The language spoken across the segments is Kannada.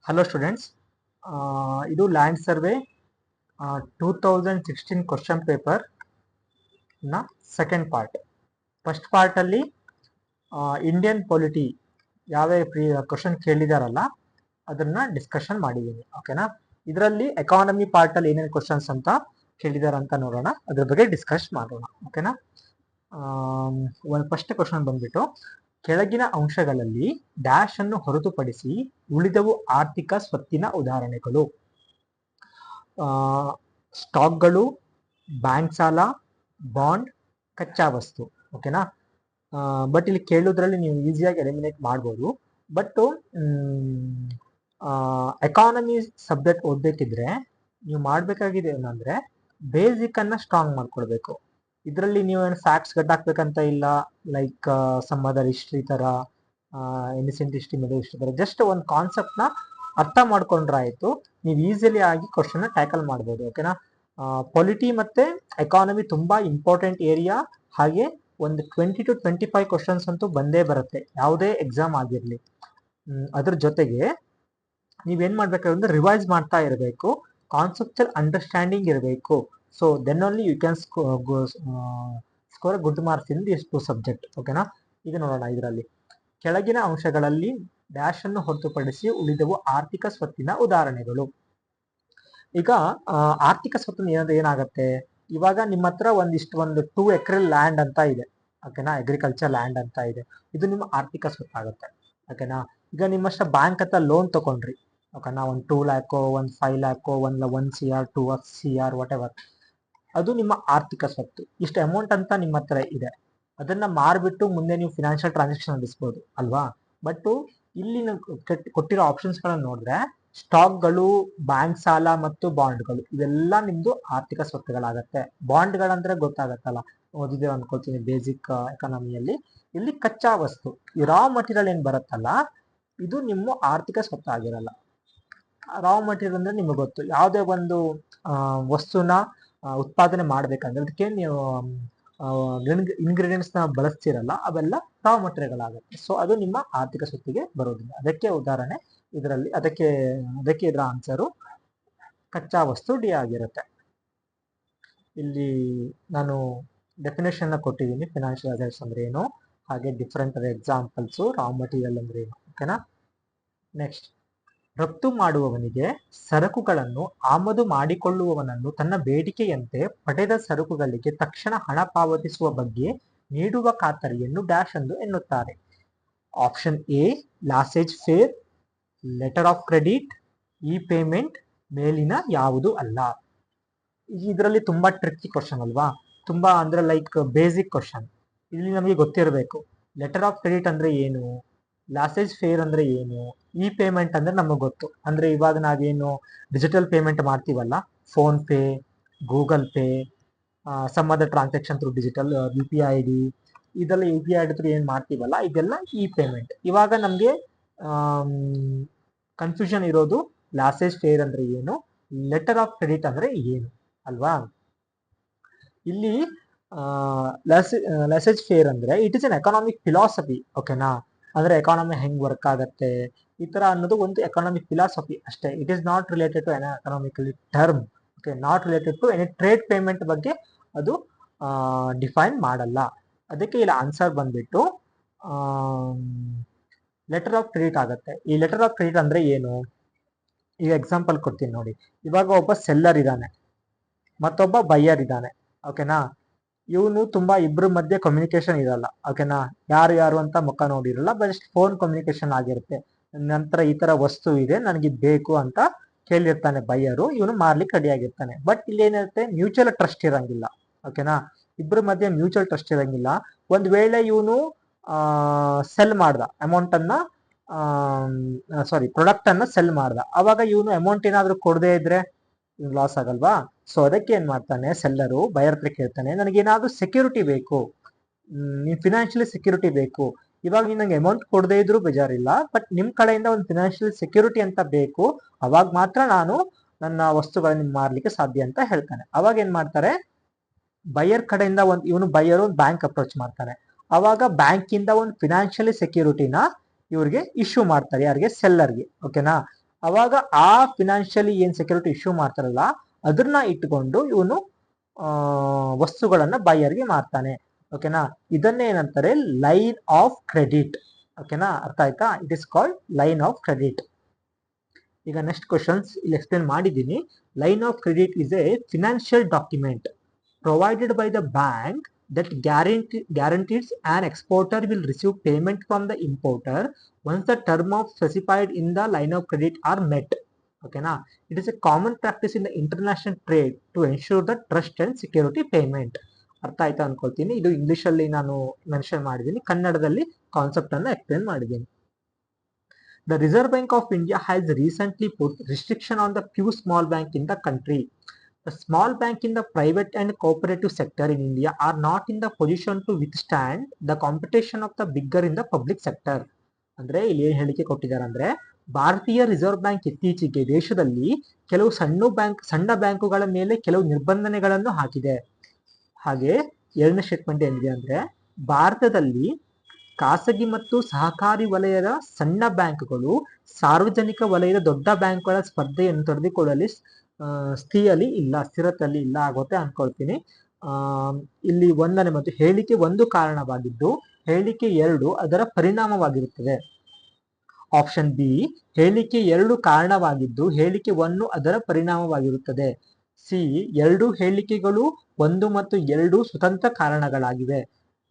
ಹಲೋ ಸ್ಟೂಡೆಂಟ್ಸ್, ಇದು ಲ್ಯಾಂಡ್ ಸರ್ವೆ 2016 ಕ್ವಶನ್ ಪೇಪರ್ ನ ಸೆಕೆಂಡ್ ಪಾರ್ಟ್. ಫಸ್ಟ್ ಪಾರ್ಟ್ ಅಲ್ಲಿ ಇಂಡಿಯನ್ ಪೊಲಿಟಿ ಯಾವ ಕ್ವಶನ್ ಕೇಳಿದಾರಲ್ಲ ಅದನ್ನ ಡಿಸ್ಕಷನ್ ಮಾಡಿದ್ದೀನಿ. ಓಕೆನಾ, ಇದರಲ್ಲಿ ಎಕಾನಮಿ ಪಾರ್ಟ್ ಅಲ್ಲಿ ಏನೇನು ಕ್ವಶನ್ಸ್ ಅಂತ ಕೇಳಿದಾರ ಅಂತ ನೋಡೋಣ, ಅದ್ರ ಬಗ್ಗೆ ಡಿಸ್ಕಸ್ ಮಾಡೋಣ. ಓಕೆನಾ, ಒಂದು ಫಸ್ಟ್ ಕ್ವಶನ್ ಬಂದ್ಬಿಟ್ಟು, ಕೆಳಗಿನ ಅಂಶಗಳಲ್ಲಿ ಡ್ಯಾಶ್ ಅನ್ನು ಹೊರತುಪಡಿಸಿ ಉಳಿದವು ಆರ್ಥಿಕ ಸ್ವತ್ತಿನ ಉದಾಹರಣೆಗಳು. ಸ್ಟಾಕ್ಗಳು, ಬ್ಯಾಂಕ್ ಸಾಲ, ಬಾಂಡ್, ಕಚ್ಚಾ ವಸ್ತು. ಓಕೆನಾ, ಬಟ್ ಇಲ್ಲಿ ಕೇಳೋದ್ರಲ್ಲಿ ನೀವು ಈಸಿಯಾಗಿ ಎಲಿಮಿನೇಟ್ ಮಾಡ್ಬೋದು. ಬಟ್ ಎಕಾನಮಿ ಸಬ್ಜೆಕ್ಟ್ ಓದಬೇಕಿದ್ರೆ ನೀವು ಮಾಡಬೇಕಾಗಿದೆ ಏನಂದ್ರೆ ಬೇಸಿಕ್ ಅನ್ನ ಸ್ಟ್ರಾಂಗ್ ಮಾಡ್ಕೊಳ್ಬೇಕು. ಇದರಲ್ಲಿ ನೀವು ಏನು ಫ್ಯಾಕ್ಟ್ಸ್ ಗಟ್ಟಾಕ್ಬೇಕಂತ ಇಲ್ಲ, ಲೈಕ್ ಸಮ್ ಅದರ್ ಹಿಸ್ಟ್ರಿ ತರ, ಇನಿಸೆಂಟ್ ಹಿಸ್ಟ್ರಿ, ಮಿಡಲ್ ಹಿಸ್ಟ್ರಿ ತರ. ಜಸ್ಟ್ ಒಂದು ಕಾನ್ಸೆಪ್ಟ್ ನ ಅರ್ಥ ಮಾಡ್ಕೊಂಡ್ರೆ ಆಯ್ತು, ನೀವು ಈಸಿಲಿ ಆಗಿ ಕ್ವಶನ್ ಟ್ಯಾಕಲ್ ಮಾಡ್ಬೋದು. ಓಕೆನಾ, ಪೊಲಿಟಿ ಮತ್ತೆ ಎಕಾನಮಿ ತುಂಬಾ ಇಂಪಾರ್ಟೆಂಟ್ ಏರಿಯಾ. ಹಾಗೆ ಒಂದು 20 to 25 ಕ್ವಶನ್ಸ್ ಅಂತೂ ಬಂದೇ ಬರುತ್ತೆ ಯಾವುದೇ ಎಕ್ಸಾಮ್ ಆಗಿರ್ಲಿ. ಅದ್ರ ಜೊತೆಗೆ ನೀವೇನ್ ಮಾಡ್ಬೇಕಂದ್ರೆ ರಿವೈಸ್ ಮಾಡ್ತಾ ಇರಬೇಕು, ಕಾನ್ಸೆಪ್ಚುಯಲ್ ಅಂಡರ್ಸ್ಟ್ಯಾಂಡಿಂಗ್ ಇರಬೇಕು. So then only you can score good marks in this two subject. ಓಕೆನಾ, ಈಗ ನೋಡೋಣ. ಇದರಲ್ಲಿ ಕೆಳಗಿನ ಅಂಶಗಳಲ್ಲಿ ಡ್ಯಾಶ್ ಅನ್ನು ಹೊರತುಪಡಿಸಿ ಉಳಿದವು ಆರ್ಥಿಕ ಸ್ವತ್ತಿನ ಉದಾಹರಣೆಗಳು. ಈಗ ಆರ್ಥಿಕ ಸ್ವತ್ತು ಏನಾಗತ್ತೆ, ಇವಾಗ ನಿಮ್ಮ ಹತ್ರ ಒಂದು 2 ಎಕರೆ ಲ್ಯಾಂಡ್ ಅಂತ ಇದೆ. ಓಕೆನಾ, ಅಗ್ರಿಕಲ್ಚರ್ ಲ್ಯಾಂಡ್ ಅಂತ ಇದೆ, ಇದು ನಿಮ್ಮ ಆರ್ಥಿಕ ಸ್ವತ್ತಾಗುತ್ತೆ. ಓಕೆನಾ, ಈಗ ನಿಮ್ಮಷ್ಟ ಬ್ಯಾಂಕ್ ಹತ್ರ ಲೋನ್ ತಗೊಂಡ್ರಿ. ಓಕೆನಾ, ಒಂದು 2 ಲ್ಯಾಕೋ, ಒಂದು 5 ಲ್ಯಾಕೋ, 1 CR, 2 CR, ವಾಟ್ ಎವರ್, ಅದು ನಿಮ್ಮ ಆರ್ಥಿಕ ಸ್ವತ್ತು. ಇಷ್ಟು ಅಮೌಂಟ್ ಅಂತ ನಿಮ್ಮ ಹತ್ರ ಇದೆ, ಅದನ್ನ ಮಾರ್ಬಿಟ್ಟು ಮುಂದೆ ನೀವು ಫಿನಾನ್ಷಿಯಲ್ ಟ್ರಾನ್ಸಾಕ್ಷನ್ ನಡೆಸ್ಬೋದು ಅಲ್ವಾ. ಬಟ್ ಇಲ್ಲಿ ಕೊಟ್ಟಿರೋ ಆಪ್ಷನ್ಸ್ ಗಳನ್ನ ನೋಡಿದ್ರೆ ಸ್ಟಾಕ್ಗಳು, ಬ್ಯಾಂಕ್ ಸಾಲ ಮತ್ತು ಬಾಂಡ್ಗಳು ಇವೆಲ್ಲ ನಿಮ್ದು ಆರ್ಥಿಕ ಸ್ವತ್ತುಗಳಾಗತ್ತೆ. ಬಾಂಡ್ಗಳಂದ್ರೆ ಗೊತ್ತಾಗತ್ತಲ್ಲ, ಓದಿದೆ ಅನ್ಕೊಳ್ತೀನಿ ಬೇಸಿಕ್ ಎಕಾನಮಿಯಲ್ಲಿ. ಇಲ್ಲಿ ಕಚ್ಚಾ ವಸ್ತು, ಈ ರಾ ಮಟೀರಿಯಲ್ ಏನ್ ಬರುತ್ತಲ್ಲ, ಇದು ನಿಮ್ಮ ಆರ್ಥಿಕ ಸ್ವತ್ತು ಆಗಿರಲ್ಲ. ರಾ ಮಟೀರಿಯಲ್ ಅಂದ್ರೆ ನಿಮಗೆ ಗೊತ್ತು, ಯಾವುದೇ ಒಂದು ವಸ್ತುನ ಉತ್ಪಾದನೆ ಮಾಡ್ಬೇಕಂದ್ರೆ ಅದಕ್ಕೆ ನೀವು ಇಂಗ್ರೀಡಿಯೆಂಟ್ಸ್ ನ ಬಳಸ್ತಿರಲ್ಲ, ಅವೆಲ್ಲ ರಾ ಮಟೀರಿಯಲ್ಗಳಾಗುತ್ತೆ. ಸೊ ಅದು ನಿಮ್ಮ ಆರ್ಥಿಕ ಸ್ವತ್ತಿಗೆ ಬರೋದಿಲ್ಲ. ಅದಕ್ಕೆ ಉದಾಹರಣೆ ಇದರಲ್ಲಿ, ಅದಕ್ಕೆ ಇದರ ಆನ್ಸರು ಕಚ್ಚಾ ವಸ್ತು ಡಿ ಆಗಿರುತ್ತೆ. ಇಲ್ಲಿ ನಾನು ಡೆಫಿನೇಷನ್ ಕೊಟ್ಟಿದ್ದೀನಿ, ಫಿನಾನ್ಷಿಯಲ್ ಅಸೆಟ್ಸ್ ಅಂದ್ರೆ ಏನು, ಹಾಗೆ ಡಿಫರೆಂಟ್ ಎಕ್ಸಾಂಪಲ್ಸ್, ರಾ ಮಟೀರಿಯಲ್ ಅಂದ್ರೆ ಏನು. ಓಕೆನಾ, ನೆಕ್ಸ್ಟ್, ರಫ್ತು ಮಾಡುವವನಿಗೆ ಸರಕುಗಳನ್ನು ಆಮದು ಮಾಡಿಕೊಳ್ಳುವವನನ್ನು ತನ್ನ ಬೇಡಿಕೆಯಂತೆ ಪಡೆದ ಸರಕುಗಳಿಗೆ ತಕ್ಷಣ ಹಣ ಪಾವತಿಸುವ ಬಗ್ಗೆ ನೀಡುವ ಖಾತರಿಯನ್ನು ಡ್ಯಾಶ್ ಎಂದು ಎನ್ನುತ್ತಾರೆ. Option A laissez faire, letter of credit, e payment, ಮೇಲಿನ ಯಾವುದು ಅಲ್ಲ. ಇದರಲ್ಲಿ ತುಂಬಾ ಟ್ರಿಕ್ಕಿ ಕ್ವಶನ್ ಅಲ್ವಾ, ತುಂಬಾ ಅಂದ್ರೆ ಲೈಕ್ ಬೇಸಿಕ್ ಕ್ವಶನ್. ಇಲ್ಲಿ ನಮಗೆ ಗೊತ್ತಿರಬೇಕು ಲೆಟರ್ ಆಫ್ ಕ್ರೆಡಿಟ್ ಅಂದ್ರೆ ಏನು, ಲಾಸೇಜ್ ಫೇರ್ ಅಂದ್ರೆ ಏನು, ಇ ಪೇಮೆಂಟ್ ಅಂದ್ರೆ ನಮಗೆ ಗೊತ್ತು. ಅಂದ್ರೆ ಇವಾಗ ನಾವೇನು ಡಿಜಿಟಲ್ ಪೇಮೆಂಟ್ ಮಾಡ್ತೀವಲ್ಲ, phone pay, Google pay, some other transaction through digital, UPI ID, ಇದೆಲ್ಲ UPI ID ಥ್ರೂ ಏನ್ ಮಾಡ್ತೀವಲ್ಲ, ಇದೆಲ್ಲ ಇ ಪೇಮೆಂಟ್. ಇವಾಗ ನಮ್ಗೆ ಕನ್ಫ್ಯೂಷನ್ ಇರೋದು ಲಾಸೇಜ್ ಫೇರ್ ಅಂದ್ರೆ ಏನು, ಲೆಟರ್ ಆಫ್ ಕ್ರೆಡಿಟ್ ಅಂದ್ರೆ ಏನು ಅಲ್ವಾ. ಇಲ್ಲಿ ಲಾಸೇಜ್ ಫೇರ್ ಅಂದ್ರೆ it is an economic philosophy. ಓಕೆನಾ, ಅಂದ್ರೆ ಎಕಾನಮಿ ಹೆಂಗ್ ವರ್ಕ್ ಆಗತ್ತೆ ಈ ತರ ಅನ್ನೋದು ಒಂದು ಎಕನಾಮಿಕ್ ಫಿಲಾಸಫಿ ಅಷ್ಟೇ. It is not related to any economically term. Okay, not related to any trade payment ಬಗ್ಗೆ ಅದು ಡಿಫೈನ್ ಮಾಡಲ್ಲ. ಅದಕ್ಕೆ ಇಲ್ಲಿ ಆನ್ಸರ್ ಬಂದ್ಬಿಟ್ಟು ಲೆಟರ್ ಆಫ್ ಕ್ರೆಡಿಟ್ ಆಗುತ್ತೆ. ಈ ಲೆಟರ್ ಆಫ್ ಕ್ರೆಡಿಟ್ ಅಂದ್ರೆ ಏನು, ಈಗ ಎಕ್ಸಾಂಪಲ್ ಕೊಡ್ತೀನಿ ನೋಡಿ. ಇವಾಗ ಒಬ್ಬ ಸೆಲ್ಲರ್ ಇದ್ದಾನೆ, ಮತ್ತೊಬ್ಬ ಬೈಯರ್ ಇದ್ದಾನೆ. ಓಕೆನಾ, ಇವನು ತುಂಬಾ ಇಬ್ರ ಮಧ್ಯೆ ಕಮ್ಯುನಿಕೇಶನ್ ಇರಲ್ಲ. ಓಕೆನಾ, ಯಾರು ಅಂತ ಮುಖ ನೋಡಿರಲ್ಲ, ಬಟ್ ಫೋನ್ ಕಮ್ಯುನಿಕೇಶನ್ ಆಗಿರುತ್ತೆ. ನಂತರ ಈ ತರ ವಸ್ತು ಇದೆ, ನನಗೆ ಬೇಕು ಅಂತ ಕೇಳಿರ್ತಾನೆ ಬೈಯರು, ಇವನು ಮಾರ್ಲಿಕ್ಕೆ ರೆಡಿ ಆಗಿರ್ತಾನೆ. ಬಟ್ ಇಲ್ಲಿ ಏನಿರುತ್ತೆ, ಮ್ಯೂಚುವಲ್ ಟ್ರಸ್ಟ್ ಇರಂಗಿಲ್ಲ. ಓಕೆನಾ, ಇಬ್ರ ಮಧ್ಯೆ ಮ್ಯೂಚುವಲ್ ಟ್ರಸ್ಟ್ ಇರಂಗಿಲ್ಲ. ಒಂದ್ ವೇಳೆ ಇವನು ಸೆಲ್ ಮಾಡ್ದ ಅಮೌಂಟ್ ಅನ್ನ, ಪ್ರಾಡಕ್ಟ್ ಅನ್ನ ಸೆಲ್ ಮಾಡ್ದ, ಅವಾಗ ಇವನು ಅಮೌಂಟ್ ಏನಾದ್ರು ಕೊಡದೇ ಇದ್ರೆ ಲಾಸ್ ಆಗಲ್ವಾ. ಸೊ ಅದಕ್ಕೆ ಏನ್ ಮಾಡ್ತಾನೆ, ಸೆಲ್ಲರು ಬಯರ್ ಹತ್ರ ಕೇಳ್ತಾನೆ, ನನಗೇನಾದ್ರೂ ಸೆಕ್ಯೂರಿಟಿ ಬೇಕು, ನೀನ್ ಫಿನಾನ್ಷಿಯಲಿ ಸೆಕ್ಯೂರಿಟಿ ಬೇಕು. ಇವಾಗ ನೀನ್ ನಂಗೆ ಅಮೌಂಟ್ ಕೊಡದೇ ಇದ್ರು ಬೇಜಾರಿಲ್ಲ, ಬಟ್ ನಿಮ್ ಕಡೆಯಿಂದ ಒಂದು ಫಿನಾನ್ಷಿಯಲ್ ಸೆಕ್ಯೂರಿಟಿ ಅಂತ ಬೇಕು, ಅವಾಗ ಮಾತ್ರ ನಾನು ನನ್ನ ವಸ್ತುಗಳನ್ನ ಮಾರ್ಲಿಕ್ಕೆ ಸಾಧ್ಯ ಅಂತ ಹೇಳ್ತಾನೆ. ಅವಾಗ ಏನ್ ಮಾಡ್ತಾರೆ, ಬೈಯರ್ ಕಡೆಯಿಂದ ಇವನು ಬೈಯರ್ ಒಂದು ಬ್ಯಾಂಕ್ ಅಪ್ರೋಚ್ ಮಾಡ್ತಾನೆ. ಅವಾಗ ಬ್ಯಾಂಕ್ ಇಂದ ಒಂದು ಫಿನಾನ್ಷಿಯಲಿ ಸೆಕ್ಯೂರಿಟಿನ ಇವ್ರಿಗೆ ಇಶ್ಯೂ ಮಾಡ್ತಾರೆ, ಯಾರಿಗೆ, ಸೆಲ್ಲರ್ಗೆ. ಓಕೆನಾ, ಅವಾಗ ಆ ಫಿನಾನ್ಷಿಯಲಿ ಏನ್ ಸೆಕ್ಯೂರಿಟಿ ಇಶ್ಯೂ ಮಾಡ್ತಾರಲ್ಲ ಅದನ್ನ ಇಟ್ಕೊಂಡು ಇವನು ವಸ್ತುಗಳನ್ನ ಬೈಯರ್ಗೆ ಮಾರ್ತಾನೆ. ಓಕೆನಾ, ಇದನ್ನೇ ಏನಂತಾರೆ ಲೈನ್ ಆಫ್ ಕ್ರೆಡಿಟ್. ಓಕೆನಾ, ಅರ್ಥ ಆಯ್ತಾ? It is called line of credit. ಈಗ ನೆಕ್ಸ್ಟ್ ಕ್ವಶನ್ಸ್ ಇಲ್ಲಿ ಎಕ್ಸ್ಪ್ಲೇನ್ ಮಾಡಿದ್ದೀನಿ. Line of credit is A financial document provided by the bank that guarantees an exporter will receive payment from the importer once the term of specified in the line of credit are met. Okay, it is a common practice in the international trade to ensure the trust and security payment. ಅರ್ಥ ಆಯ್ತಾ ಅನ್ಕೊಳ್ತೀನಿ. ಇದು ಇಂಗ್ಲಿಷ್ ಅಲ್ಲಿ ನಾನು ಮೆನ್ಷನ್ ಮಾಡಿದ್ದೀನಿ, ಕನ್ನಡದಲ್ಲಿ ಕಾನ್ಸೆಪ್ಟ್ ಅನ್ನು ಎಕ್ಸ್ಪ್ಲೇನ್ ಮಾಡಿದ್ದೀನಿ. The Reserve Bank of India has recently put restriction on the few small bank in the country. The small bank in the private and cooperative sector in India are not in the position to withstand the competition of the bigger in the public sector. ಅಂದ್ರೆ ಇಲ್ಲಿ ಏನು ಹೇಳಿಕೆ ಕೊಟ್ಟಿದ್ದಾರೆ ಅಂದ್ರೆ, ಭಾರತೀಯ ರಿಸರ್ವ್ ಬ್ಯಾಂಕ್ ಇತ್ತೀಚೆಗೆ ದೇಶದಲ್ಲಿ ಕೆಲವು ಸಣ್ಣ ಬ್ಯಾಂಕುಗಳ ಮೇಲೆ ಕೆಲವು ನಿರ್ಬಂಧನೆಗಳನ್ನು ಹಾಕಿದೆ. ಹಾಗೆ ಎರಡನೇ ಸ್ಟೇಟ್ಮೆಂಟ್ ಏನಿದೆ ಅಂದ್ರೆ, ಭಾರತದಲ್ಲಿ ಖಾಸಗಿ ಮತ್ತು ಸಹಕಾರಿ ವಲಯದ ಸಣ್ಣ ಬ್ಯಾಂಕ್ಗಳು ಸಾರ್ವಜನಿಕ ವಲಯದ ದೊಡ್ಡ ಬ್ಯಾಂಕ್ಗಳ ಸ್ಪರ್ಧೆಯನ್ನು ತಡೆದುಕೊಳ್ಳಲು ಸ್ಥಿರತೆಯಲ್ಲಿ ಇಲ್ಲ ಆಗುತ್ತೆ ಅನ್ಕೊಳ್ತೀನಿ. ಇಲ್ಲಿ ಒಂದನೇ ಮತ್ತು ಹೇಳಿಕೆ ಒಂದು ಕಾರಣವಾಗಿದ್ದು ಹೇಳಿಕೆ ಎರಡು ಅದರ ಪರಿಣಾಮವಾಗಿರುತ್ತದೆ. ಆಪ್ಷನ್ ಬಿ, ಹೇಳಿಕೆ ಎರಡು ಕಾರಣವಾಗಿದ್ದು ಹೇಳಿಕೆ ಒಂದು ಅದರ ಪರಿಣಾಮವಾಗಿರುತ್ತದೆ. ಸಿ, ಎರಡು ಹೇಳಿಕೆಗಳು ಒಂದು ಮತ್ತು ಎರಡು ಸ್ವತಂತ್ರ ಕಾರಣಗಳಾಗಿವೆ.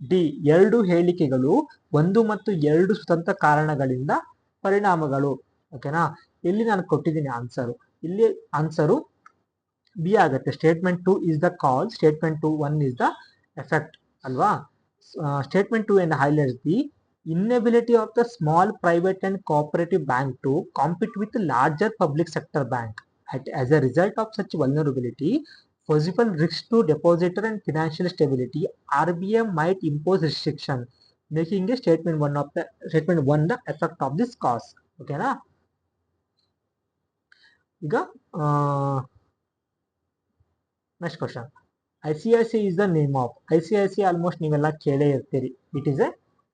ಡಿ, ಎರಡು ಹೇಳಿಕೆಗಳು ಒಂದು ಮತ್ತು ಎರಡು ಸ್ವತಂತ್ರ ಕಾರಣಗಳಿಂದ ಪರಿಣಾಮಗಳು. ಓಕೆನಾ, ಇಲ್ಲಿ ನಾನು ಕೊಟ್ಟಿದ್ದೀನಿ ಆನ್ಸರು. ಇಲ್ಲಿ ಆನ್ಸರು ಬಿ ಆಗುತ್ತೆ. Statement 2 is the cos, statement 2 1 is the effect ಅಲ್ವಾ. ಸ್ಟೇಟ್ಮೆಂಟ್ 2 ಏನು highlights the inability of the small private and cooperative bank to compete with larger public sector bank. As a result of such vulnerability, possible risks to depositor and financial stability, RBI might impose restriction, making a statement 1 the effect of this cause. Okay na? ಈಗ next question. ICICI is the name of. ICICI almost ನೀವೆಲ್ಲ ಕೇಳೇ ಇರ್ತೀರಿ. It is A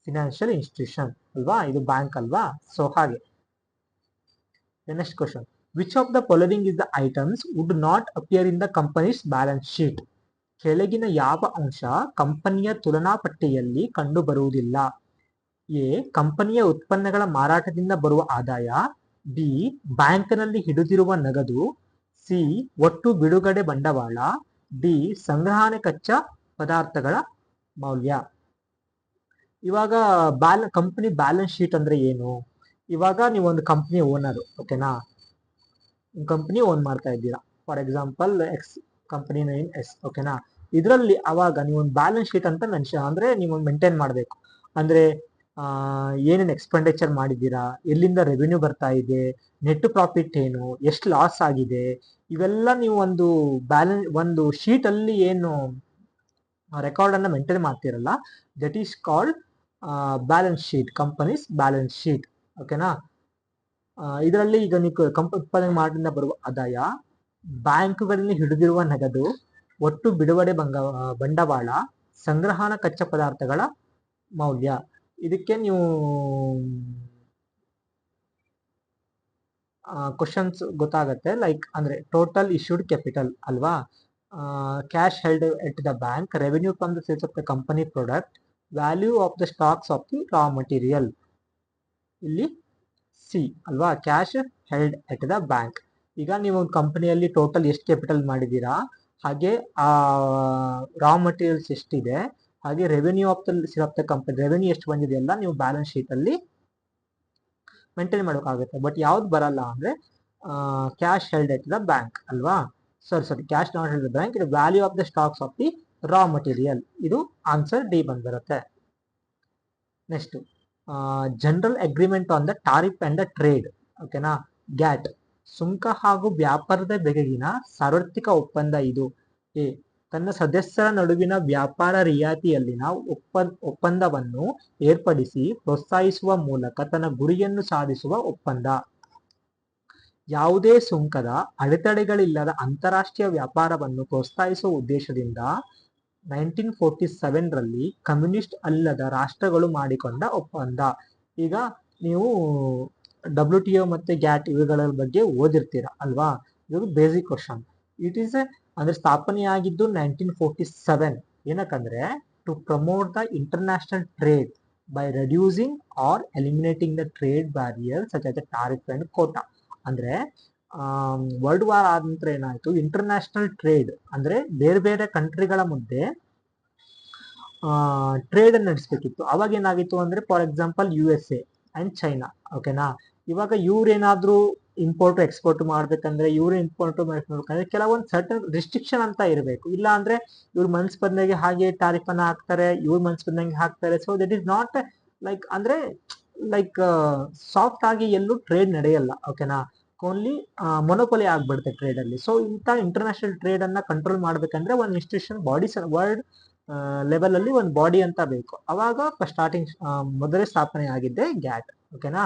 financial institution ಅಲ್ವಾ, ಇದು ಬ್ಯಾಂಕ್ ಅಲ್ವಾ, ಸೊ ಹಾಗೆ. Next question. Which of the following is the items would not appear in the companies balance sheet? ಕೆಳಗಿನ ಯಾವ ಅಂಶ ಕಂಪನಿಯ ತುಲನಾ ಪಟ್ಟಿಯಲ್ಲಿ ಕಂಡು ಬರುವುದಿಲ್ಲ? ಎ, ಕಂಪನಿಯ ಉತ್ಪನ್ನಗಳ ಮಾರಾಟದಿಂದ ಬರುವ ಆದಾಯ. ಬಿ, ಬ್ಯಾಂಕ್ನಲ್ಲಿ ಹಿಡಿದಿರುವ ನಗದು. ಸಿ, ಒಟ್ಟು ಬಿಡುಗಡೆ ಬಂಡವಾಳ. ಡಿ, ಸಂಗ್ರಹಣೆ ಕಚ್ಚಾ ಪದಾರ್ಥಗಳ ಮೌಲ್ಯ. ಇವಾಗ ಕಂಪನಿ ಬ್ಯಾಲೆನ್ಸ್ ಶೀಟ್ ಅಂದ್ರೆ ಏನು? ಇವಾಗ ನೀವು ಒಂದು ಕಂಪನಿ ಓನರ್, ಓಕೆನಾ, ಕಂಪನಿ ಓನ್ ಮಾಡ್ತಾ ಇದ್ದೀರಾ. For example X company name S, ಓಕೆನಾ. ಇದರಲ್ಲಿ ಅವಾಗ ನೀವು ಒಂದು ಬ್ಯಾಲೆನ್ಸ್ ಶೀಟ್ ಅಂತ ಮೆನ್ಷನ್ ಅಂದ್ರೆ ನೀವು ಮೇಂಟೈನ್ ಮಾಡಬೇಕು. ಅಂದ್ರೆ ಏನೇನು ಎಕ್ಸ್ಪೆಂಡಿಚರ್ ಮಾಡಿದ್ದೀರಾ, ಎಲ್ಲಿಂದ ರೆವಿನ್ಯೂ ಬರ್ತಾ ಇದೆ, ನೆಟ್ ಪ್ರಾಫಿಟ್ ಏನು, ಎಷ್ಟು ಲಾಸ್ ಆಗಿದೆ, ಇವೆಲ್ಲ ನೀವು ಒಂದು ಶೀಟ್ ಅಲ್ಲಿ ಏನು ರೆಕಾರ್ಡ್ ಅನ್ನ ಮೇಂಟೈನ್ ಮಾಡ್ತಿರಲ್ಲ, that is called balance sheet, companies balance sheet. ಓಕೆನಾ. ಇದರಲ್ಲಿ ಈಗ ನೀವು ಉತ್ಪಾದನೆ ಮಾಡಿದ ಬರುವ ಆದಾಯ, ಬ್ಯಾಂಕುಗಳಲ್ಲಿ ಹಿಡಿದಿರುವ ನಗದು, ಒಟ್ಟು ಬಿಡುಗಡೆ ಬಂಡವಾಳ, ಸಂಗ್ರಹಣ ಕಚ್ಚಾ ಪದಾರ್ಥಗಳ ಮೌಲ್ಯ. ಇದಕ್ಕೆ ನೀವು ಕ್ವಶನ್ಸ್ ಗೊತ್ತಾಗತ್ತೆ. ಲೈಕ್ ಅಂದ್ರೆ ಟೋಟಲ್ ಇಶ್ಯೂಡ್ ಕ್ಯಾಪಿಟಲ್ ಅಲ್ವಾ, cash held at the bank, revenue from the sales of the company product, value of the stocks of the raw material. ಇಲ್ಲಿ ಸಿ ಅಲ್ವಾ, cash held at the bank. ಈಗ ನೀವು ಒಂದು ಕಂಪನಿಯಲ್ಲಿ ಟೋಟಲ್ ಎಷ್ಟು ಕ್ಯಾಪಿಟಲ್ ಮಾಡಿದ್ದೀರಾ, ಹಾಗೆ ಆ ರಾ ಮಟೀರಿಯಲ್ಸ್ ಎಷ್ಟಿದೆ, ಹಾಗೆ revenue of the company revenue ಎಷ್ಟು ಬಂದಿದೆ ಎಲ್ಲ ನೀವು ಬ್ಯಾಲೆನ್ಸ್ ಶೀಟ್ ಅಲ್ಲಿ ಮೇಂಟೈನ್ ಮಾಡೋಕ್ಕಾಗುತ್ತೆ. ಬಟ್ ಯಾವ್ದು ಬರಲ್ಲ ಅಂದ್ರೆ cash held at the bank ಅಲ್ವಾ, sorry cash not held the bank, ಇದು value of the stocks of the raw material. ಇದು ಆನ್ಸರ್ ಡಿ ಬಂದ್ಬರುತ್ತೆ. Next, general agreement on the tariff and the trade, ಓಕೆನಾ, ಗ್ಯಾಟ್, ಸುಂಕ ಹಾಗೂ ವ್ಯಾಪಾರದ ಬಗೆಗಿನ ಸಾರ್ವತ್ರಿಕ ಒಪ್ಪಂದ ಇದು. ಎ, ತನ್ನ ಸದಸ್ಯರ ನಡುವಿನ ವ್ಯಾಪಾರ ರಿಯಾಯಿತಿಯಲ್ಲಿನ ಒಪ್ಪಂದವನ್ನು ಏರ್ಪಡಿಸಿ ಪ್ರೋತ್ಸಾಹಿಸುವ ಮೂಲಕ ತನ್ನ ಗುರಿಯನ್ನು ಸಾಧಿಸುವ ಒಪ್ಪಂದ. ಯಾವುದೇ ಸುಂಕದ ಅಡೆತಡೆಗಳಿಲ್ಲದ ಅಂತಾರಾಷ್ಟ್ರೀಯ ವ್ಯಾಪಾರವನ್ನು ಪ್ರೋತ್ಸಾಹಿಸುವ ಉದ್ದೇಶದಿಂದ 1947 ರಲ್ಲಿ ಕಮ್ಯುನಿಸ್ಟ್ ಅಲ್ಲದ ರಾಷ್ಟ್ರಗಳು ಮಾಡಿಕೊಂಡ ಒಪ್ಪಂದ. ಈಗ ನೀವು WTO ಮತ್ತೆ ಗ್ಯಾಟ್ ಇವುಗಳ ಬಗ್ಗೆ ಓದಿರ್ತೀರಾ ಅಲ್ವಾ? ಇದು ಬೇಸಿಕ್ ಕ್ವಶನ್. ಇಟ್ ಈಸ್ ಅಂದ್ರೆ ಸ್ಥಾಪನೆಯಾಗಿದ್ದು 1947. ಏನಕ್ಕಂದ್ರೆ to promote the international trade by reducing or eliminating the trade barrier such as tariff and quota. ಅಂದ್ರೆ ವರ್ಲ್ಡ್ ವಾರ್ ಆದ ನಂತರ ಏನಾಯ್ತು, ಇಂಟರ್ನ್ಯಾಷನಲ್ ಟ್ರೇಡ್ ಅಂದ್ರೆ ಬೇರೆ ಬೇರೆ ಕಂಟ್ರಿಗಳ ಮಧ್ಯೆ ಟ್ರೇಡ್ ಅನ್ನು ನಡೆಸಬೇಕಿತ್ತು. ಅವಾಗ ಏನಾಗಿತ್ತು ಅಂದ್ರೆ for example USA and China, ಓಕೆನಾ. ಇವಾಗ ಇವ್ರೇನಾದ್ರೂ ಇಂಪೋರ್ಟ್ ಎಕ್ಸ್ಪೋರ್ಟ್ ಮಾಡ್ಬೇಕಂದ್ರೆ, ಇವ್ರು ಇಂಪೋರ್ಟ್ ಮಾಡ್ಬೇಕಂದ್ರೆ ಕೆಲವೊಂದು ಸರ್ಟನ್ ರಿಸ್ಟ್ರಿಕ್ಷನ್ ಅಂತ ಇರಬೇಕು. ಇಲ್ಲ ಅಂದ್ರೆ ಇವ್ರು ಮನ್ಸ್ ಬಂದಾಗೆ ಹಾಗೆ ಟಾರಿಫ್ ಅನ್ನ ಹಾಕ್ತಾರೆ, ಇವ್ರು ಮನ್ಸ್ ಬಂದಂಗೆ ಹಾಕ್ತಾರೆ. So that is not like ಅಂದ್ರೆ ಲೈಕ್ ಸಾಫ್ಟ್ ಆಗಿ ಎಲ್ಲೂ ಟ್ರೇಡ್ ನಡೆಯಲ್ಲ, ಓಕೆನಾ. ಓನ್ಲಿ ಮೊನೋಪೊಲಿ ಆಗ್ಬಿಡುತ್ತೆ ಟ್ರೇಡ್ ಅಲ್ಲಿ. ಸೊ ಇಂಥ ಇಂಟರ್ನ್ಯಾಷನಲ್ ಟ್ರೇಡ್ ಅನ್ನ ಕಂಟ್ರೋಲ್ ಮಾಡ್ಬೇಕಂದ್ರೆ ಒಂದು ಇನ್ಸ್ಟಿಟ್ಯೂಷನ್ ಬಾಡಿ ವರ್ಲ್ಡ್ ಲೆವೆಲ್ ಅಲ್ಲಿ ಒಂದು ಬಾಡಿ ಅಂತ ಬೇಕು. ಅವಾಗ ಸ್ಟಾರ್ಟಿಂಗ್ ಮೊದಲೇ ಸ್ಥಾಪನೆ ಆಗಿದ್ದೆ ಗ್ಯಾಟ್, ಓಕೆನಾ.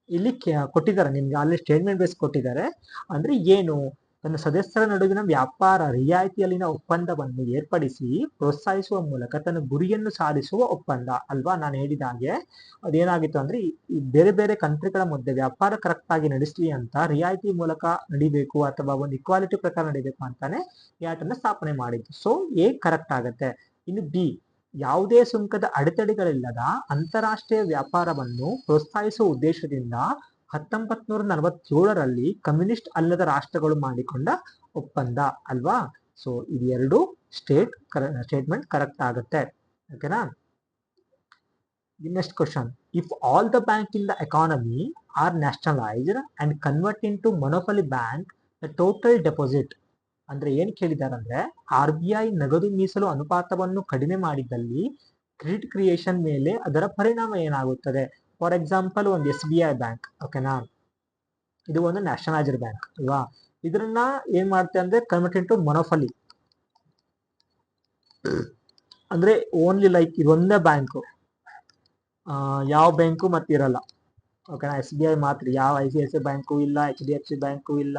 ಇಲ್ಲಿ ಕೊಟ್ಟಿದ್ದಾರೆ ನಿಮ್ಗೆ ಅಲ್ಲಿ ಸ್ಟೇಟ್ಮೆಂಟ್ ಬೇಸ್ ಕೊಟ್ಟಿದ್ದಾರೆ. ಅಂದ್ರೆ ಏನು, ತನ್ನ ಸದಸ್ಯರ ನಡುವಿನ ವ್ಯಾಪಾರ ರಿಯಾಯಿತಿಯಲ್ಲಿನ ಒಪ್ಪಂದವನ್ನು ಏರ್ಪಡಿಸಿ ಪ್ರೋತ್ಸಾಹಿಸುವ ಮೂಲಕ ತನ್ನ ಗುರಿಯನ್ನು ಸಾಧಿಸುವ ಒಪ್ಪಂದ ಅಲ್ವಾ. ನಾನು ಹೇಳಿದ ಹಾಗೆ ಅದೇನಾಗಿತ್ತು ಅಂದ್ರೆ ಈ ಬೇರೆ ಬೇರೆ ಕಂಟ್ರಿಗಳ ಮಧ್ಯೆ ವ್ಯಾಪಾರ ಕರೆಕ್ಟ್ ಆಗಿ ನಡೆಸಲಿ ಅಂತ ರಿಯಾಯಿತಿ ಮೂಲಕ ನಡಿಬೇಕು ಅಥವಾ ಒಂದು ಇಕ್ವಾಲಿಟಿ ಪ್ರಕಾರ ನಡಿಬೇಕು ಅಂತಾನೆ ಗ್ಯಾಟ್ ಅನ್ನ ಸ್ಥಾಪನೆ ಮಾಡಿದ್ದು. ಸೊ ಎ ಕರೆಕ್ಟ್ ಆಗತ್ತೆ. ಇನ್ನು ಬಿ, ಯಾವುದೇ ಸುಂಕದ ಅಡೆತಡೆಗಳಿಲ್ಲದ ಅಂತಾರಾಷ್ಟ್ರೀಯ ವ್ಯಾಪಾರವನ್ನು ಪ್ರೋತ್ಸಾಹಿಸುವ ಉದ್ದೇಶದಿಂದ 1947ರಲ್ಲಿ ಕಮ್ಯುನಿಸ್ಟ್ ಅಲ್ಲದ ರಾಷ್ಟ್ರಗಳು ಮಾಡಿಕೊಂಡ ಒಪ್ಪಂದ ಅಲ್ವಾ. ಸೊ ಇದು ಎರಡು ಸ್ಟೇಟ್ಮೆಂಟ್ ಕರೆಕ್ಟ್ ಆಗುತ್ತೆ, ಓಕೆನಾ. Next question, if all the bank in the economy are nationalised and convert into monopoly bank the total deposit. ಅಂದ್ರೆ ಏನ್ ಕೇಳಿದಾರೆ ಅಂದ್ರೆ RBI ನಗದು ಮೀಸಲು ಅನುಪಾತವನ್ನು ಕಡಿಮೆ ಮಾಡಿದ್ದಲ್ಲಿ ಕ್ರೆಡಿಟ್ ಕ್ರಿಯೇಷನ್ ಮೇಲೆ ಅದರ ಪರಿಣಾಮ ಏನಾಗುತ್ತದೆ. ಫಾರ್ ಎಕ್ಸಾಂಪಲ್ ಒಂದು SBI ಬ್ಯಾಂಕ್, ಓಕೆನಾ. ಇದು ಒಂದು ನ್ಯಾಷನಲೈಸ್ಡ್ ಬ್ಯಾಂಕ್ ಅಲ್ವಾ. ಇದನ್ನ ಏನ್ ಮಾಡುತ್ತೆ ಅಂದ್ರೆ ಕನ್ವರ್ಟ್ ಇಂಟು ಮೊನೋಪಲಿ. ಅಂದ್ರೆ ಓನ್ಲಿ ಲೈಕ್ ಇದೊಂದೇ ಬ್ಯಾಂಕು, ಯಾವ ಬ್ಯಾಂಕು ಮತ್ತೆ ಇರಲ್ಲ, ಓಕೆನಾ. SBI ಮಾತ್ರ, ಯಾವ ICICI ಬ್ಯಾಂಕು ಇಲ್ಲ, HDFC ಬ್ಯಾಂಕು ಇಲ್ಲ,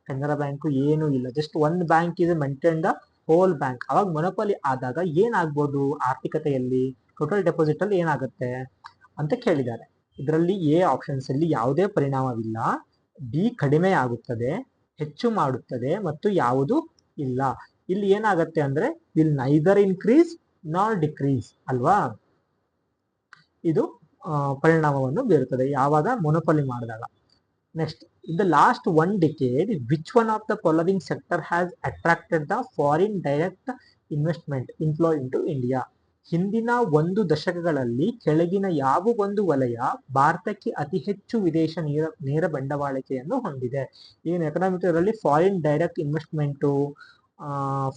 ಕೆನರಾ ಬ್ಯಾಂಕು ಏನು ಇಲ್ಲ. ಜಸ್ಟ್ ಒಂದು ಬ್ಯಾಂಕ್ ಇದೆ ಮೇಂಟೈನ್ ದ ಹೋಲ್ ಬ್ಯಾಂಕ್. ಅವಾಗ ಮೊನೋಪಲಿ ಆದಾಗ ಏನಾಗ್ಬೋದು ಆರ್ಥಿಕತೆಯಲ್ಲಿ, ಟೋಟಲ್ ಡೆಪಾಸಿಟ್ ಅಲ್ಲಿ ಏನಾಗುತ್ತೆ ಅಂತ ಕೇಳಿದ್ದಾರೆ. ಇದರಲ್ಲಿ ಎ ಆಪ್ಷನ್ಸ್ ಅಲ್ಲಿ ಯಾವುದೇ ಪರಿಣಾಮವಿಲ್ಲ, ಬಿ ಕಡಿಮೆ ಆಗುತ್ತದೆ, ಹೆಚ್ಚು ಮಾಡುತ್ತದೆ ಮತ್ತು ಯಾವುದು ಇಲ್ಲ. ಇಲ್ಲಿ ಏನಾಗುತ್ತೆ ಅಂದ್ರೆ ವಿಲ್ ನೈದರ್ ಇನ್ಕ್ರೀಸ್ ನಾರ್ ಡಿಕ್ರೀಸ್ ಅಲ್ವಾ. ಇದು ಪರಿಣಾಮವನ್ನು ಬೀರುತ್ತದೆ ಯಾವಾಗ ಮೊನೋಪಲಿ ಮಾಡಿದಾಗ. Next, in the last one decade, which one of the following sector has attracted the foreign direct investment inflow into India? ಹಿಂದಿನ ಒಂದು ದಶಕಗಳಲ್ಲಿ ಕೆಳಗಿನ ಯಾವ ಒಂದು ವಲಯ ಭಾರತಕ್ಕೆ ಅತಿ ಹೆಚ್ಚು ವಿದೇಶ ನೇರ ಬಂಡವಾಳಕೆಯನ್ನು ಹೊಂದಿದೆ? ಏನು ಎಕನಾಮಿಕ್ ಅಲ್ಲಿ foreign direct investment,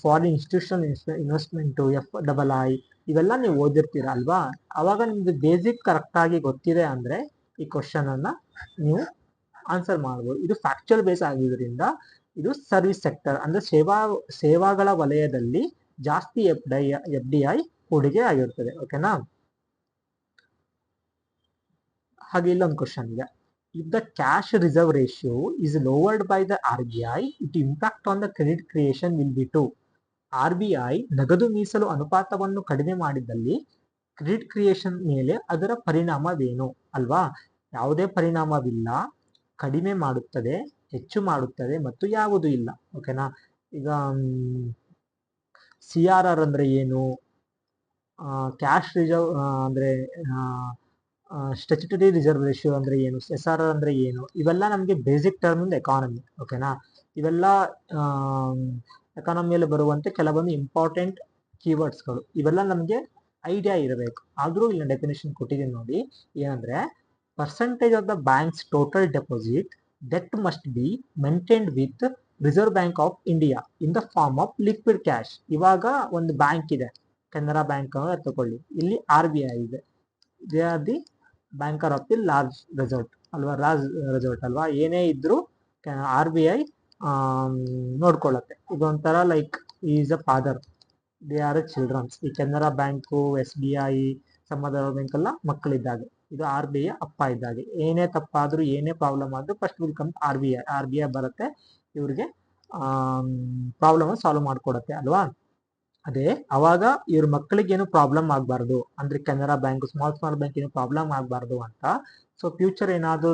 foreign institutional investment, FII ಇವೆಲ್ಲ ನೀವು ಓದಿರ್ತೀರ ಅಲ್ವಾ. ಅವಾಗ ನಿಮ್ಗೆ ಬೇಸಿಕ್ ಕರೆಕ್ಟ್ ಆಗಿ ಗೊತ್ತಿದೆ ಅಂದ್ರೆ ಈ ಕ್ವಶನ್ ಅನ್ನ ನೀವು ಆನ್ಸರ್ ಮಾಡಬಹುದು. ಇದು ಫ್ಯಾಕ್ಚುಯಲ್ ಬೇಸ್ ಆಗಿರೋದ್ರಿಂದ ಇದು ಸರ್ವಿಸ್ ಸೆಕ್ಟರ್ ಅಂದ್ರೆ ಸೇವಾಗಳ ವಲಯದಲ್ಲಿ ಜಾಸ್ತಿ FDI ಹೂಡಿಕೆ ಆಗಿರ್ತದೆ, ಓಕೆನಾ. ಹಾಗೆ ಇಲ್ಲೊಂದು ಕ್ವಶನ್ ಇದೆ, if the cash reserve ratio is lowered by the RBI, it impact on the credit creation will be to. RBI ನಗದು ಮೀಸಲು ಅನುಪಾತವನ್ನು ಕಡಿಮೆ ಮಾಡಿದಲ್ಲಿ ಕ್ರೆಡಿಟ್ ಕ್ರಿಯೇಷನ್ ಮೇಲೆ ಅದರ ಪರಿಣಾಮವೇನು ಅಲ್ವಾ. ಯಾವುದೇ ಪರಿಣಾಮವಿಲ್ಲ, ಕಡಿಮೆ ಮಾಡುತ್ತದೆ, ಹೆಚ್ಚು ಮಾಡುತ್ತದೆ ಮತ್ತು ಯಾವುದು ಇಲ್ಲ, ಓಕೆನಾ. ಈಗ CRR ಅಂದ್ರೆ ಏನು, ಕ್ಯಾಶ್ ರಿಸರ್ವ್ ಅಂದ್ರೆ ಸ್ಟ್ಯಾಚ್ಯುಟರಿ ರಿಸರ್ವ್ ರೇಷಿಯೋ ಅಂದ್ರೆ ಏನು, SRR ಅಂದ್ರೆ ಏನು, ಇವೆಲ್ಲ ನಮಗೆ ಬೇಸಿಕ್ ಟರ್ಮ್ ಇನ್ ಎಕಾನಮಿ, ಓಕೆನಾ. ಇವೆಲ್ಲ ಎಕಾನಮಿಯಲ್ಲಿ ಬರುವಂತೆ ಕೆಲವೊಂದು ಇಂಪಾರ್ಟೆಂಟ್ ಕೀವರ್ಡ್ಸ್ಗಳು. ಇವೆಲ್ಲ ನಮಗೆ ಐಡಿಯಾ ಇರಬೇಕು. ಆದ್ರೂ ಇಲ್ಲಿ ಡೆಫಿನೇಷನ್ ಕೊಟ್ಟಿದ್ದೀನಿ ನೋಡಿ, ಏನಂದ್ರೆ percentage of the bank's total deposit that must be maintained with Reserve Bank of India in the form of liquid cash. ಇವಾಗ ಒಂದು ಬ್ಯಾಂಕ್ ಇದೆ, ಕೆನರಾ ಬ್ಯಾಂಕ್ ತಗೊಳ್ಳಿ, ಇಲ್ಲಿ RBI ಇದೆ, they are the banker of the large resort ಅಲ್ವಾ, ರೆಸಾರ್ಟ್ ಅಲ್ವಾ. ಏನೇ ಇದ್ರು RBI ನೋಡ್ಕೊಳ್ಳುತ್ತೆ. ಇದೊಂಥರ like is a father, they are a children's. ಈ ಕೆನರಾ ಬ್ಯಾಂಕು, SBI, ಸಮಾಧಾನ ಬ್ಯಾಂಕ್ ಎಲ್ಲ ಮಕ್ಕಳಿದ್ದಾಗೆ, ಇದು RBI ಅಪ್ಪ ಇದ್ದಾಗೆ. ಏನೇ ತಪ್ಪಾದ್ರೂ ಏನೇ ಪ್ರಾಬ್ಲಮ್ ಆದ್ರೂ ಫಸ್ಟ್ ವಿಲ್ ಕಮ್ RBI ಬರುತ್ತೆ, ಇವ್ರಿಗೆ ಪ್ರಾಬ್ಲಮ್ ಸಾಲ್ವ್ ಮಾಡ್ಕೊಡತ್ತೆ ಅಲ್ವಾ. ಅದೇ ಅವಾಗ ಇವ್ರ ಮಕ್ಕಳಿಗೇನು ಪ್ರಾಬ್ಲಮ್ ಆಗಬಾರ್ದು, ಅಂದ್ರೆ ಕೆನರಾ ಬ್ಯಾಂಕ್, ಸ್ಮಾಲ್ ಬ್ಯಾಂಕ್ ಏನು ಪ್ರಾಬ್ಲಮ್ ಆಗಬಾರ್ದು ಅಂತ. ಸೊ ಫ್ಯೂಚರ್ ಏನಾದರೂ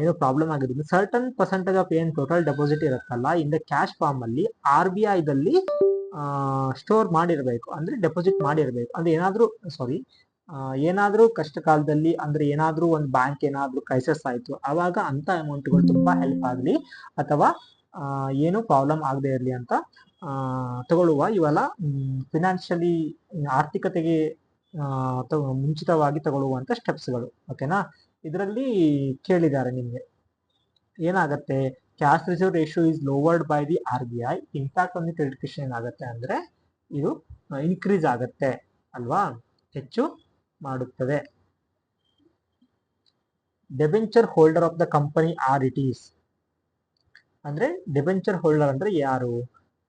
ಏನೋ ಪ್ರಾಬ್ಲಮ್ ಆಗಿದ್ದು ಸರ್ಟನ್ ಪರ್ಸೆಂಟೇಜ್ ಆಫ್ ಏನು ಟೋಟಲ್ ಡೆಪಾಸಿಟ್ ಇರುತ್ತಲ್ಲ ಇನ್ ದ ಕ್ಯಾಶ್ ಫಾರ್ಮ್ ಅಲ್ಲಿ RBI ದಲ್ಲಿ ಸ್ಟೋರ್ ಮಾಡಿರಬೇಕು, ಅಂದ್ರೆ ಡೆಪಾಸಿಟ್ ಮಾಡಿರಬೇಕು. ಅಂದ್ರೆ ಏನಾದ್ರೂ ಕಷ್ಟ ಕಾಲದಲ್ಲಿ, ಅಂದ್ರೆ ಏನಾದ್ರೂ ಒಂದು ಬ್ಯಾಂಕ್ ಏನಾದ್ರೂ ಕ್ರೈಸಿಸ್ ಆಯ್ತು ಅವಾಗ ಅಂತ ಅಮೌಂಟ್ಗಳು ತುಂಬಾ ಹೆಲ್ಪ್ ಆಗಲಿ ಅಥವಾ ಏನು ಪ್ರಾಬ್ಲಮ್ ಆಗದೆ ಇರಲಿ ಅಂತ ತಗೊಳ್ಳುವ ಇವೆಲ್ಲ ಫಿನಾನ್ಷಿಯಲಿ ಆರ್ಥಿಕತೆಗೆ ಮುಂಚಿತವಾಗಿ ತಗೊಳ್ಳುವಂತ ಸ್ಟೆಪ್ಸ್ಗಳು. ಓಕೆನಾ, ಇದರಲ್ಲಿ ಕೇಳಿದ್ದಾರೆ ನಿಮಗೆ ಏನಾಗುತ್ತೆ, cash reserve ratio is lowered by the RBI, impact on the credit ratio ಏನಾಗುತ್ತೆ ಅಂದ್ರೆ ಇದು ಇನ್ಕ್ರೀಸ್ ಆಗುತ್ತೆ ಅಲ್ವಾ, ಹೆಚ್ಚು ಮಾಡುತ್ತದೆ. Debenture holder of the company are it is, ಅಂದ್ರೆ ಡೆಬೆಂಚರ್ ಹೋಲ್ಡರ್ ಅಂದ್ರೆ ಯಾರು,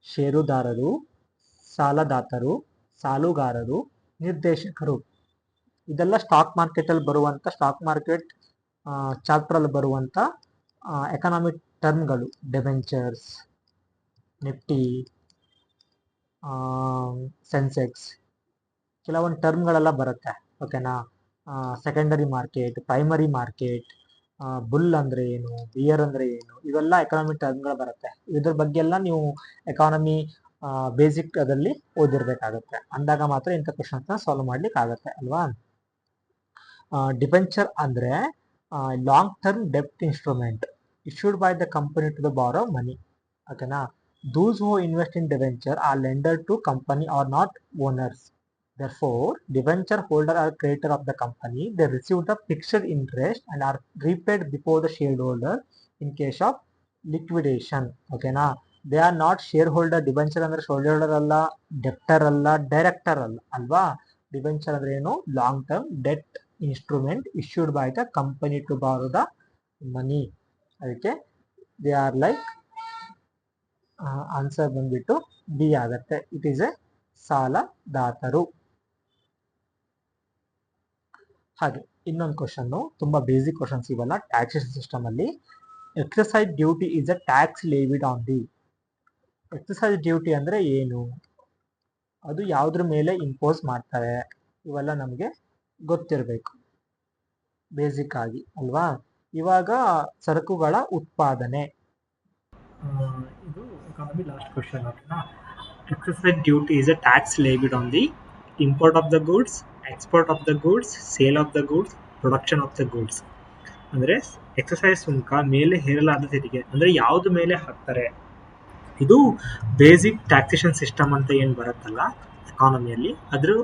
ಷೇರುದಾರರು, ಸಾಲದಾತರು, ಸಾಲುಗಾರರು, ನಿರ್ದೇಶಕರು. ಇದೆಲ್ಲ ಸ್ಟಾಕ್ ಮಾರ್ಕೆಟ್ ಅಲ್ಲಿ ಬರುವಂತ, ಸ್ಟಾಕ್ ಮಾರ್ಕೆಟ್ ಚಾಪ್ಟರ್ ಅಲ್ಲಿ ಬರುವಂತ ಎಕನಾಮಿಕ್ ಟರ್ಮ್ಗಳು. ಡೆಬೆಂಚರ್ಸ್, ನಿಫ್ಟಿ, ಸೆನ್ಸೆಕ್ಸ್, ಕೆಲವೊಂದು ಟರ್ಮ್ಗಳೆಲ್ಲ ಬರುತ್ತೆ. ಓಕೆನಾ, secondary market, primary market, bull ಅಂದ್ರೆ ಏನು, ಬಿಯರ್ ಅಂದ್ರೆ ಏನು, ಇವೆಲ್ಲ ಎಕನಾಮಿಕ್ ಟರ್ಮ್ಗಳು ಬರುತ್ತೆ. ಇದ್ರ ಬಗ್ಗೆ ಎಲ್ಲ ನೀವು ಎಕಾನಮಿ ಬೇಸಿಕ್ ಅದಲ್ಲಿ ಓದಿರ್ಬೇಕಾಗುತ್ತೆ. ಅಂದಾಗ ಮಾತ್ರ ಇಂಥ ಕ್ವಶನ್ಸ್ ನ ಸಾಲ್ವ್ ಮಾಡ್ಲಿಕ್ಕೆ ಆಗುತ್ತೆ ಅಲ್ವಾ. ಡಿಬೆಂಚರ್ ಅಂದ್ರೆ ಲಾಂಗ್ ಟರ್ಮ್ ಡೆಪ್ಟ್ instrument issued by the company to the borrow money. ಓಕೆನಾ, those who invest in debenture are lender to company or not owners. Therefore, debenture holder are creditor of the company. They receive the fixed interest and are repaid before the shareholder in case of liquidation. ಓಕೆನಾ, they are not shareholder. Debenture ಅಂದ್ರೆ ಶೇರ್ ಹೋಲ್ಡರ್ ಅಲ್ಲ, ಡೆಪ್ಟರ್ ಅಲ್ಲ, ಡೈರೆಕ್ಟರ್ ಅಲ್ಲ ಅಲ್ವಾ. ಡಿಬೆಂಚರ್ ಅಂದ್ರೆ ಏನು, long term debt instrument issued by the company to borrow the money. ಅದಕ್ಕೆ ದೇ ಆರ್ ಲೈಕ್, ಆನ್ಸರ್ ಬಂದ್ಬಿಟ್ಟು ಬಿ ಆಗತ್ತೆ. ಇಟ್ ಈಸ್ ಎ ಸಾಲದಾತರು. ಹಾಗೆ ಇನ್ನೊಂದು ಕ್ವಶನ್, ತುಂಬಾ ಬೇಸಿಕ್ ಕ್ವಶನ್ಸ್ ಇವೆಲ್ಲ ಟ್ಯಾಕ್ಸೇಷನ್ ಸಿಸ್ಟಮ್ ಅಲ್ಲಿ. Excise duty is a tax levied on the. Excise duty ಅಂದ್ರೆ ಏನು, ಅದು ಯಾವುದ್ರ ಮೇಲೆ ಇಂಪೋಸ್ ಮಾಡ್ತಾರೆ, ಇವೆಲ್ಲ ನಮಗೆ ಗೊತ್ತಿರಬೇಕು ಬೇಸಿಕ್ ಆಗಿ ಅಲ್ವಾ. ಇವಾಗ ಸರಕುಗಳ ಉತ್ಪಾದನೆ, ಇದು ಎಕಾನಮಿ ಲಾಸ್ಟ್ ಕ್ವಶನ್. ಓಕೆನಾ, excise duty is a tax levied on the import of the goods, export of the goods, sale of the goods, production of the goods. ಅಂದ್ರೆ ಎಕ್ಸಸೈಸ್ ಸುಂಕ ಮೇಲೆ ಹೇರಲಾದ ತೆರಿಗೆ, ಅಂದ್ರೆ ಯಾವ್ದು ಮೇಲೆ ಹಾಕ್ತಾರೆ. ಇದು ಬೇಸಿಕ್ ಟ್ಯಾಕ್ಸೇಷನ್ ಸಿಸ್ಟಮ್ ಅಂತ ಏನು ಬರುತ್ತಲ್ಲ ಎಕಾನಮಿಯಲ್ಲಿ, ಅದ್ರ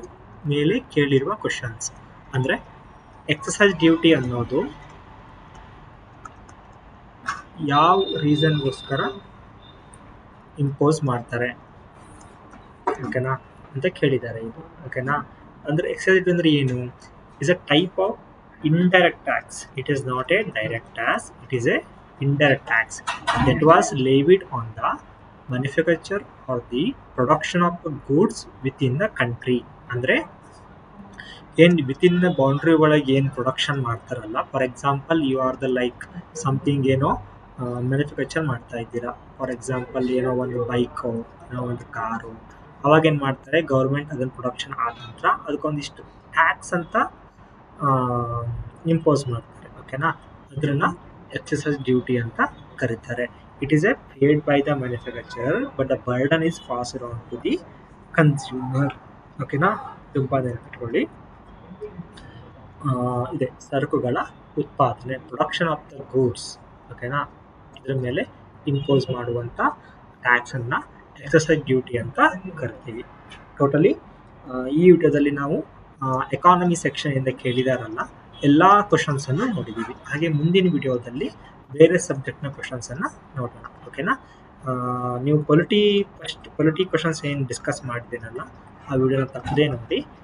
ಮೇಲೆ ಕೇಳಿರುವ ಕ್ವಶನ್ಸ್. ಅಂದ್ರೆ ಎಕ್ಸಸೈಸ್ ಡ್ಯೂಟಿ ಅನ್ನೋದು ಯಾವ ರೀಸನ್ಗೋಸ್ಕರ ಇಂಪೋಸ್ ಮಾಡ್ತಾರೆ ಓಕೆನಾ ಅಂತ ಕೇಳಿದ್ದಾರೆ ಇದು. ಓಕೆನಾ, ಅಂದ್ರೆ ಎಕ್ಸೈಸ್ ಅಂದ್ರೆ ಏನು, is a type of indirect tax. It is not a direct tax, it is a indirect tax that was levied on the manufacture or the production of the goods within the country. ಅಂದ್ರೆ ಏನು ವಿತಿನ್ ದ ಬೌಂಡ್ರಿ ಒಳಗೆ ಏನು ಪ್ರೊಡಕ್ಷನ್ ಮಾಡ್ತಾರಲ್ಲ, for example you are the like something ಏನೋ ಮ್ಯಾನುಫ್ಯಾಕ್ಚರ್ ಮಾಡ್ತಾ ಇದ್ದೀರಾ. ಫಾರ್ ಎಕ್ಸಾಂಪಲ್ ಏನೋ ಒಂದು ಬೈಕು, ಏನೋ ಒಂದು ಕಾರು, ಅವಾಗ ಏನು ಮಾಡ್ತಾರೆ, ಗೌರ್ಮೆಂಟ್ ಅದನ್ನ ಪ್ರೊಡಕ್ಷನ್ ಆದ ನಂತರ ಅದಕ್ಕೊಂದಿಷ್ಟು ಟ್ಯಾಕ್ಸ್ ಅಂತ ಇಂಪೋಸ್ ಮಾಡ್ತಾರೆ. ಓಕೆನಾ, ಅದನ್ನ ಎಕ್ಸಸೈಸ್ ಡ್ಯೂಟಿ ಅಂತ ಕರೀತಾರೆ. It is a paid by the manufacturer but the burden is passed on to the consumer. ಓಕೆನಾ, ತುಂಬಾ ನೆನಪಿಟ್ಕೊಳ್ಳಿ. ಇದೆ ಸರಕುಗಳ ಉತ್ಪಾದನೆ, ಪ್ರೊಡಕ್ಷನ್ ಆಫ್ ದ ಗೂಡ್ಸ್. ಓಕೆನಾ, ಇದ್ರ ಮೇಲೆ ಇಂಪೋಸ್ ಮಾಡುವಂಥ ಟ್ಯಾಕ್ಸನ್ನು ಎಕ್ಸಸೈಸ್ ಡ್ಯೂಟಿ ಅಂತ ಕರಿತೀವಿ. ಟೋಟಲಿ ಈ ವಿಡಿಯೋದಲ್ಲಿ ನಾವು ಎಕಾನಮಿ ಸೆಕ್ಷನಿಂದ ಕೇಳಿದಾರಲ್ಲ ಎಲ್ಲ ಕ್ವಶನ್ಸನ್ನು ನೋಡಿದ್ದೀವಿ. ಹಾಗೆ ಮುಂದಿನ ವಿಡಿಯೋದಲ್ಲಿ ಬೇರೆ ಸಬ್ಜೆಕ್ಟ್ನ ಕ್ವಶನ್ಸನ್ನು ನೋಡೋಣ. ಓಕೆನಾ, ನೀವು ಪೊಲಿಟಿ ಕ್ವಶನ್ಸ್ ಏನು ಡಿಸ್ಕಸ್ ಮಾಡಿದ್ದೀನಲ್ಲ ಆ ವಿಡಿಯೋನ ತಪ್ಪದೇ ನೋಡಿ.